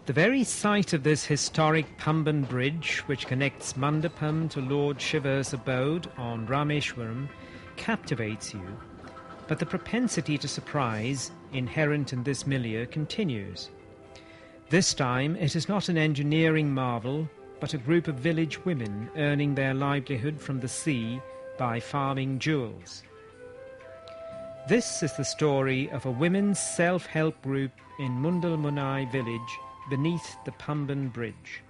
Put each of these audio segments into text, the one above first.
The very sight of this historic Pamban bridge, which connects Mandapam to Lord Shiva's abode on Rameshwaram, captivates you, but the propensity to surprise inherent in this milieu continues. This time it is not an engineering marvel, but a group of village women earning their livelihood from the sea by farming jewels. This is the story of a women's self-help group in Mundalmunai village beneath the Pamban bridge.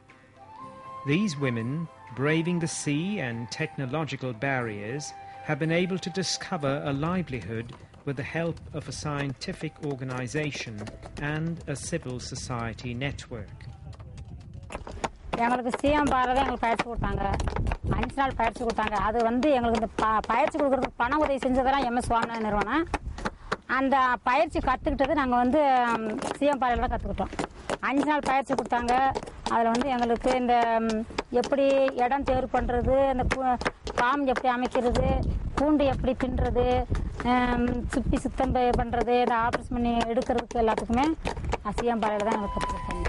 These women, braving the sea and technological barriers, have been able to discover a livelihood with the help of a scientific organization and a civil society network. எங்களுக்கு CMFRI தான் எங்களுக்கு பயிற்சி கொடுத்தாங்க. 5 நாள் பயிற்சி கொடுத்தாங்க. அது வந்து எங்களுக்கு இந்த பயிற்சி கொடுக்கறதுக்கு பண உதவி செஞ்சதெல்லாம் MS வாங்கின நிறுவனம். அந்த பயிற்சி கற்றுக்கிட்டது நாங்கள் வந்து CMFRI தான் கற்றுக்கிட்டோம். 5 நாள் பயிற்சி கொடுத்தாங்க. அதில் வந்து எங்களுக்கு இந்த எப்படி இடம் தேர்வு பண்ணுறது, அந்த ஃபார்ம் எப்படி அமைக்கிறது, பூண்டு எப்படி பின்னுறது, சுப்பி சுத்தம் பண்ணுறது, இந்த ஆப்ரேஷன் பண்ணி எடுக்கிறதுக்கு எல்லாத்துக்குமே CMFRI தான் எங்களுக்கு கற்றுக்கிட்டோம்.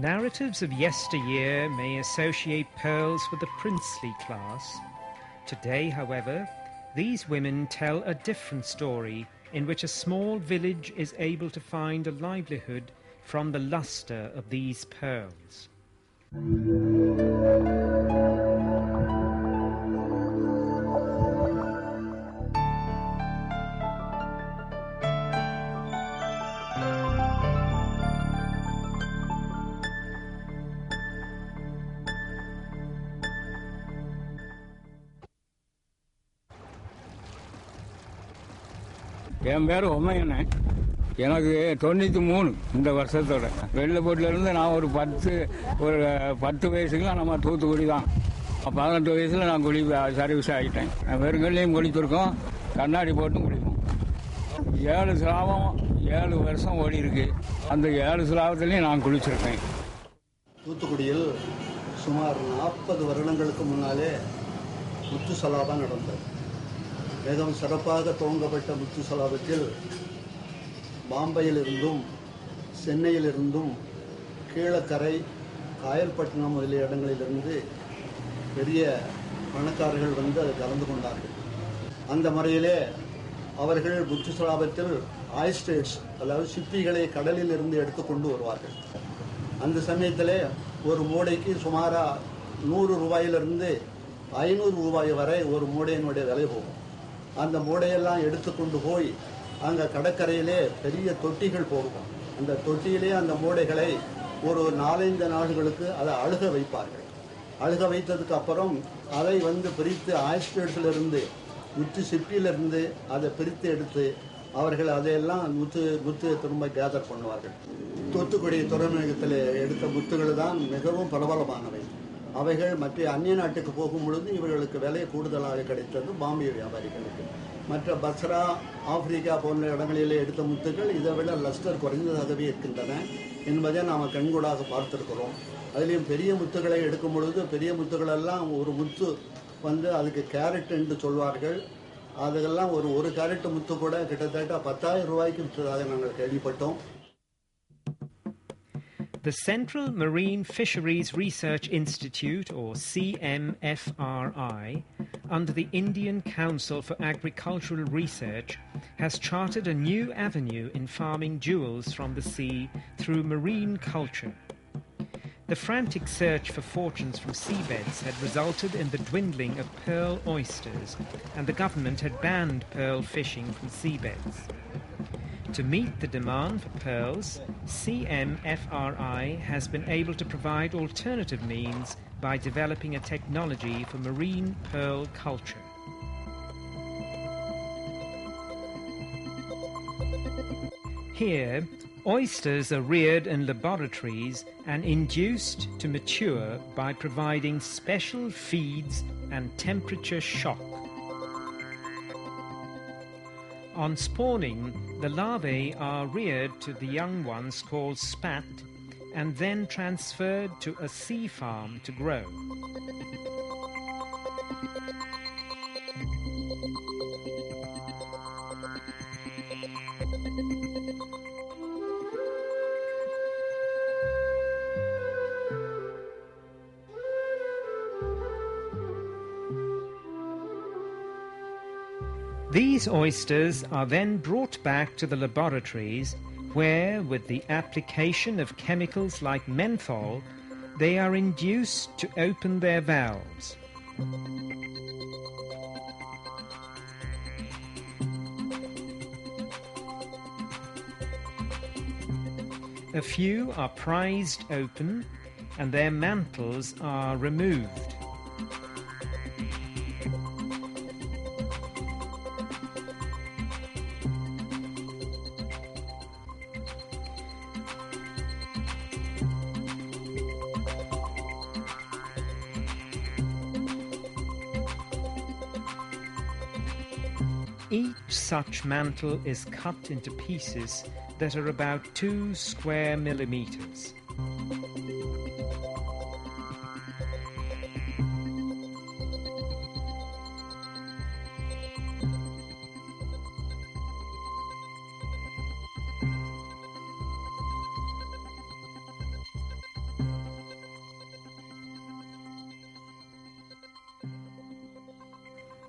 Narratives of yesteryear may associate pearls with the princely class. Today, however, these women tell a different story in which a small village is able to find a livelihood from the luster of these pearls. என் பேர் ஒமையண்ணே. எனக்கு 93 இந்த வருஷத்தோட. வெள்ளப்போட்டிலேருந்து நான் ஒரு 10 வயசுக்குலாம் நம்ம தூத்துக்குடி தான். 18 வயசில் நான் குடி சர்வீஸ் ஆகிட்டேன். வெறுங்கல்லையும் குளித்திருக்கோம், கண்ணாடி போட்டும் குளிப்போம். 7 ஸ்லாபம் 7 வருஷம் ஓடி இருக்கு. அந்த 7 ஸ்லாபத்துலேயும் நான் குளிச்சிருக்கேன். தூத்துக்குடியில் சுமார் 40 வருடங்களுக்கு முன்னாலே முத்து சலாபம் நடந்தது. மிகவும் சிறப்பாக துவங்கப்பட்ட முத்து சலாபத்தில் பாம்பையிலிருந்தும் சென்னையிலிருந்தும் கீழக்கரை காயல்பட்டினம் முதலிய இடங்களிலிருந்து பெரிய பணக்காரர்கள் வந்து அதை கலந்து கொண்டார்கள். அந்த முறையிலே அவர்கள் முத்து சலாபத்தில் ஆயிஸ்டர்ஸ், அதாவது சிப்பிகளை கடலில் இருந்து எடுத்து கொண்டு வருவார்கள். அந்த சமயத்தில் ஒரு மூடைக்கு சுமாராக 100 ரூபாயிலிருந்து 500 ரூபாய் வரை ஒரு மூடையினுடைய விலை போகும். அந்த மூடையெல்லாம் எடுத்துக்கொண்டு போய் அங்கே கடற்கரையிலே பெரிய தொட்டிகள் போகும். அந்த தொட்டியிலே அந்த மூடைகளை ஒரு 4-5 நாடுகளுக்கு அதை அழுக வைப்பார்கள். அழுக வைத்ததுக்கு அப்புறம் அதை வந்து பிரித்து ஆயிஸ்டர்ஸிலிருந்து முத்து சிப்பியிலிருந்து அதை பிரித்து எடுத்து அவர்கள் அதையெல்லாம் முத்து திரும்ப கேதர் பண்ணுவார்கள். தூத்துக்குடி துறைமுகத்தில் எடுத்த முத்துகள் தான் மிகவும் பிரபலமானவை. அவைகள் மற்ற அந்நிய நாட்டுக்கு போகும் பொழுது இவர்களுக்கு விலை கூடுதலாக கிடைத்தது பாம்பே வியாபாரிகளுக்கு. மற்ற பஸ்ரா, ஆப்பிரிக்கா போன்ற இடங்களிலே எடுத்த முத்துக்கள் இதை விட லஸ்டர் குறைந்ததாகவே இருக்கின்றன என்பதை நாம் கண்கூடாக பார்த்துருக்கிறோம். அதுலேயும் பெரிய முத்துக்களை எடுக்கும் பொழுது பெரிய முத்துக்களெல்லாம் ஒரு முத்து வந்து அதுக்கு கேரட் என்று சொல்வார்கள். அதெல்லாம் ஒரு கேரட் முத்து கூட கிட்டத்தட்ட 10,000 ரூபாய்க்கு விற்றதாக நாங்கள் கேள்விப்பட்டோம். The Central Marine Fisheries Research Institute, or CMFRI, under the Indian Council for Agricultural Research, has charted a new avenue in farming jewels from the sea through marine culture. The frantic search for fortunes from seabeds had resulted in the dwindling of pearl oysters, and the government had banned pearl fishing from seabeds. To meet the demand for pearls, CMFRI has been able to provide alternative means by developing a technology for marine pearl culture. Here, oysters are reared in laboratories and induced to mature by providing special feeds and temperature shock. On spawning, the larvae are reared to the young ones called spat and then transferred to a sea farm to grow. These oysters are then brought back to the laboratories where, with the application of chemicals like menthol, they are induced to open their valves. A few are prized open and their mantles are removed. Each such mantle is cut into pieces that are about 2 square millimeters.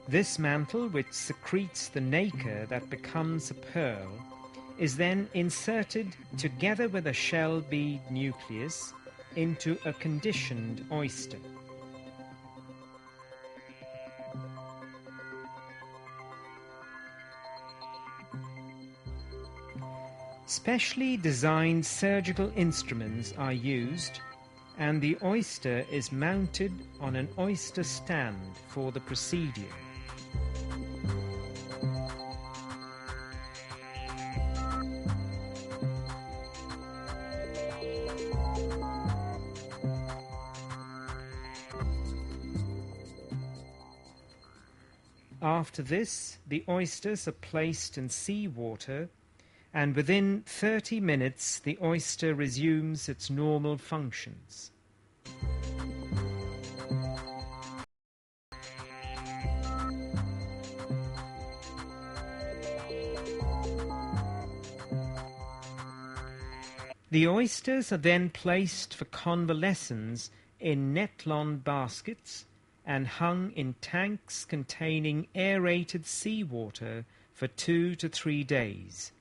This mantle, which secretes the nacre that becomes a pearl, is then inserted together with a shell bead nucleus into a conditioned oyster. Specially designed surgical instruments are used, and the oyster is mounted on an oyster stand for the procedure. After this, the oysters are placed in seawater, and within 30 minutes the oyster resumes its normal functions. The oysters are then placed for convalescence in Netlon baskets and hung in tanks containing aerated seawater for 2 to 3 days.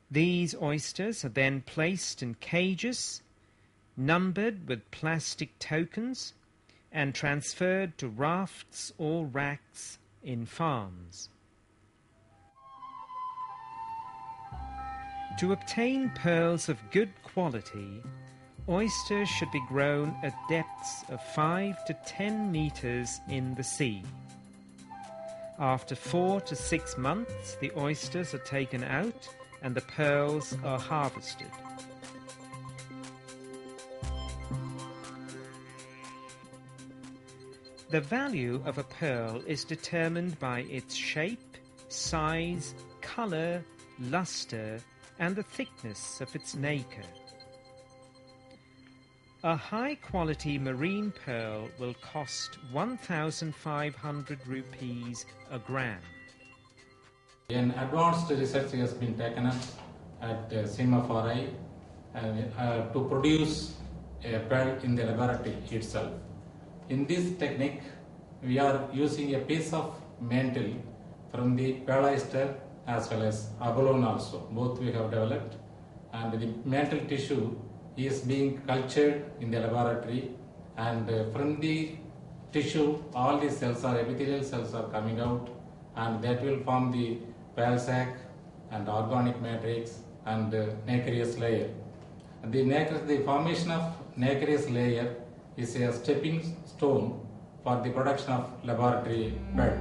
These oysters are then placed in cages, numbered with plastic tokens, and transferred to rafts or racks in farms. To obtain pearls of good quality, oysters should be grown at depths of 5 to 10 meters in the sea. After 4 to 6 months, the oysters are taken out and the pearls are harvested. The value of a pearl is determined by its shape, size, color, luster, and the thickness of its nacre. A high-quality marine pearl will cost 1,500 rupees a gram. An advanced research has been taken up at CMFRI to produce a pearl in the laboratory itself. In this technique, we are using a piece of mantle from the pearl oyster as well as abalone also. Both we have developed, and the mantle tissue is being cultured in the laboratory, and from the tissue all the cells are epithelial cells are coming out, and that will form the pearl sac and organic matrix and nacreous layer. The formation of nacreous layer is a stepping stone for the production of laboratory pearl.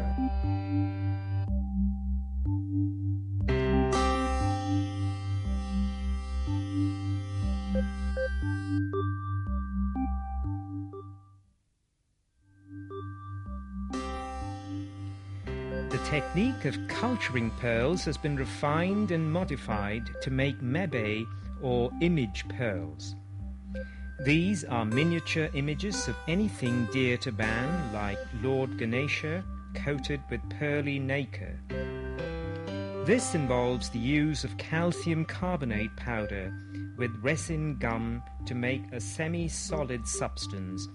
The technique of culturing pearls has been refined and modified to make mebe or image pearls. These are miniature images of anything dear to man, like Lord Ganesha, coated with pearly nacre. This involves the use of calcium carbonate powder with resin gum to make a semi-solid substance,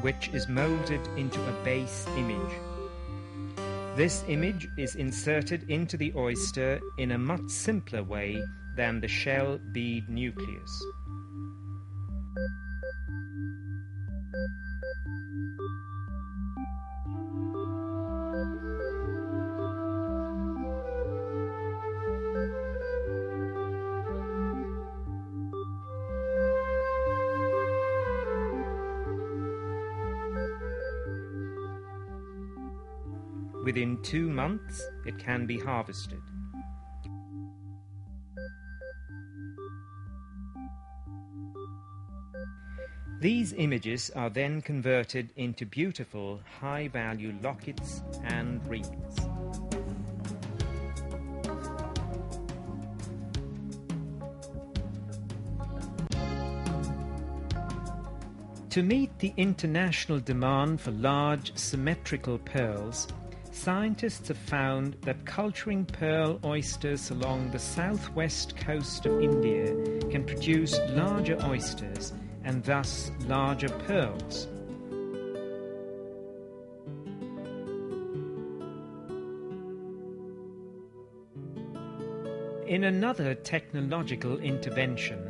which is molded into a base image. This image is inserted into the oyster in a much simpler way than the shell bead nucleus. Within 2 months, it can be harvested. These images are then converted into beautiful, high-value lockets and rings. To meet the international demand for large, symmetrical pearls, scientists have found that culturing pearl oysters along the southwest coast of India can produce larger oysters and thus larger pearls. In another technological intervention,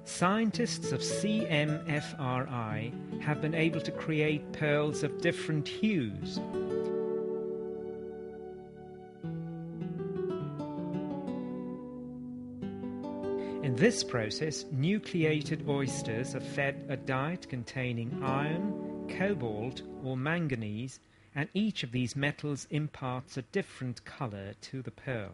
scientists of CMFRI have been able to create pearls of different hues. In this process, nucleated oysters are fed a diet containing iron, cobalt or manganese, and each of these metals imparts a different color to the pearl.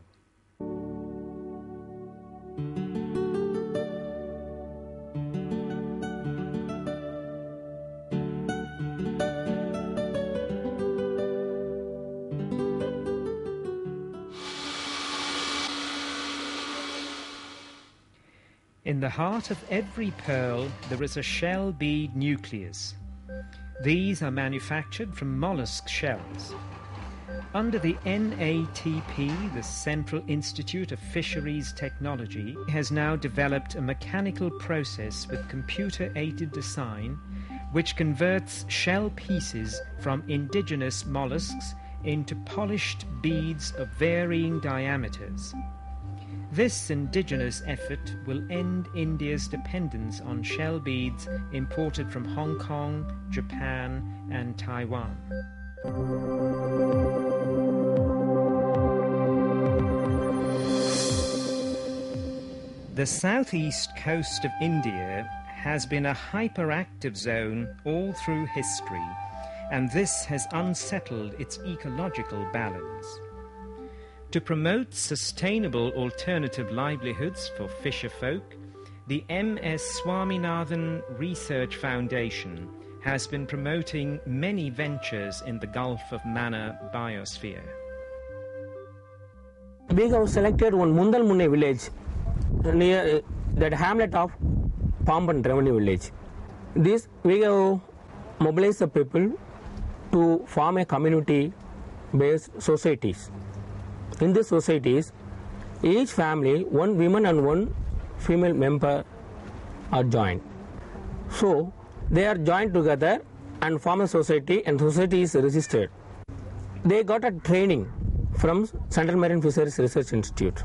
In the heart of every pearl, there is a shell bead nucleus. These are manufactured from mollusk shells. Under the NATP, the Central Institute of Fisheries Technology, has now developed a mechanical process with computer-aided design which converts shell pieces from indigenous mollusks into polished beads of varying diameters. This indigenous effort will end India's dependence on shell beads imported from Hong Kong, Japan, and Taiwan. The southeast coast of India has been a hyperactive zone all through history, and this has unsettled its ecological balance. To promote sustainable alternative livelihoods for fisher folk, the M.S. Swaminathan Research Foundation has been promoting many ventures in the Gulf of Mannar biosphere. We have selected one Mundal Munne village near that hamlet of Pamban Revenue Village. This we have mobilized the people to form a community-based societies. In these societies, each family, one woman and one female member are joined. So, they are joined together and form a society, and society is registered. They got a training from Central Marine Fisheries Research Institute.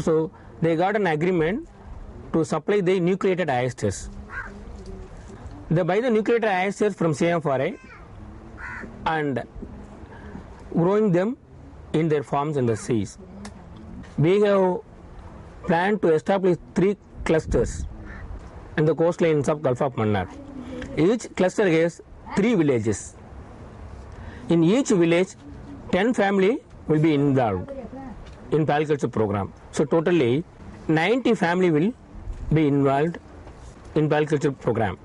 So, they got an agreement to supply the nucleated oysters. They buy the nucleated oysters from CMFRI and growing them in their farms in the seas. We have planned to establish 3 clusters in the coastlines of Gulf of Mannar. Each cluster has 3 villages. In each village, 10 families will be involved in agriculture program. So totally 90 families will be involved in agriculture program.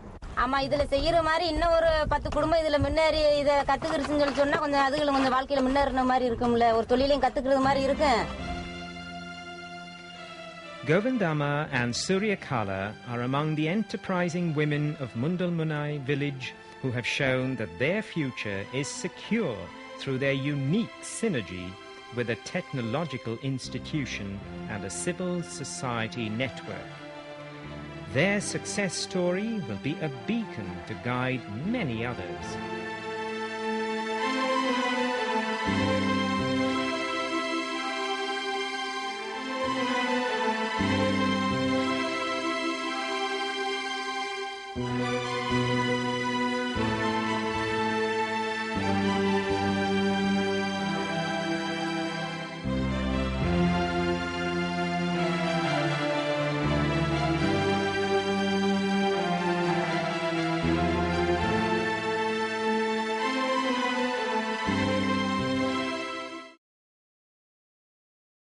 ஆமா இதுல செய்யற மாதிரி இன்னும் ஒரு 10 குடும்பம் இதுல முன்னேறி இத கத்துக்கிருச்சுன்னு சொல்லி சொன்னா கொஞ்சம் அதுகளும் கொஞ்சம் வாழ்க்கையில முன்னேறன மாதிரி இருக்கும்ல ஒரு தொழிலையும் கத்துக்கிறது மாதிரி இருக்கு. Govindama and Suryakala are among the enterprising women of Mundalmunai village who have shown that their future is secure through their unique synergy with a technological institution and a civil society network. Their success story will be a beacon to guide many others.